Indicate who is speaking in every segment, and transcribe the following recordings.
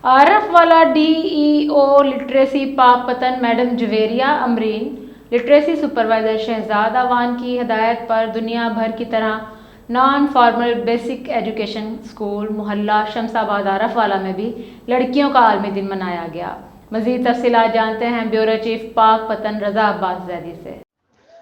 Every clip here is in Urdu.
Speaker 1: عارف والا ڈی ای او لٹریسی پاک پتن madam Javeria Amreen literacy supervisor Shahzad Awan کی ہدایت پر دنیا بھر کی طرح naan formal basic education school محلہ شمس آباد عارف والا میں بھی لڑکیوں کا عالمی دن منایا گیا۔ مزید تفصیلات جانتے ہیں بیورو چیف پاک پتن رضا عباس زیدی سے۔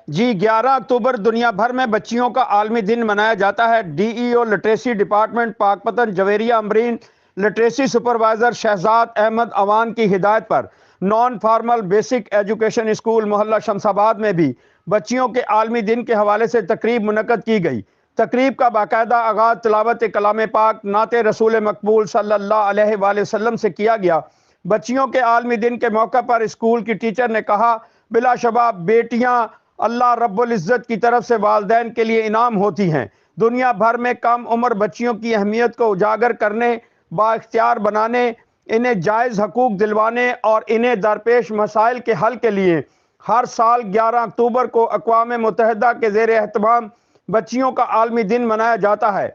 Speaker 2: 11 اکتوبر دنیا بھر میں بچیوں کا عالمی دن منایا جاتا ہے۔ D E O literacy department Pakpattan Javeria Amreen literacy supervisor Shahzad Ahmed Awan کی ہدایت پر non formal basic education school محلہ شمس آباد میں بھی بچیوں کے عالمی دن کے حوالے سے تقریب منعقد کی گئی۔ تقریب کا باقاعدہ آغاز تلاوت کلام پاک نعت رسول مقبول صلی اللہ علیہ وآلہ وسلم سے کیا گیا۔ بچیوں کے عالمی دن کے موقع پر اسکول کی ٹیچر نے کہا، بلا شبہ بیٹیاں اللہ رب العزت کی طرف سے والدین کے لیے انعام ہوتی ہیں۔ دنیا بھر میں کم عمر بچیوں کی اہمیت کو اجاگر کرنے، بااختیار بنانے، انہیں جائز حقوق دلوانے اور انہیں درپیش مسائل کے حل کے لیے ہر سال 11 اکتوبر کو اقوام متحدہ کے زیر اہتمام بچیوں کا عالمی دن منایا جاتا ہے۔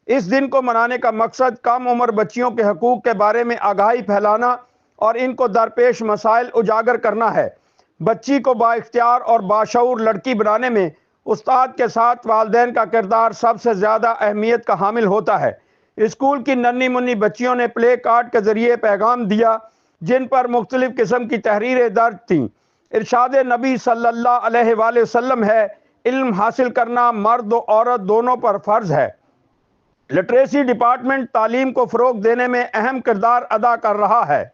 Speaker 2: اس دن کو منانے کا مقصد کم عمر بچیوں کے حقوق کے بارے میں آگاہی پھیلانا اور ان کو درپیش مسائل اجاگر کرنا ہے۔ بچی کو بااختیار اور باشعور لڑکی بنانے میں استاد کے ساتھ والدین کا کردار سب سے زیادہ اہمیت کا حامل ہوتا ہے۔ اسکول کی ننھی منھی بچیوں نے پلے کارڈ کے ذریعے پیغام دیا جن پر مختلف قسم کی تحریریں درج تھیں۔ ارشاد نبی صلی اللہ علیہ وآلہ وسلم ہے، علم حاصل کرنا مرد و عورت دونوں پر فرض ہے۔ لٹریسی ڈپارٹمنٹ تعلیم کو فروغ دینے میں اہم کردار ادا کر رہا ہے۔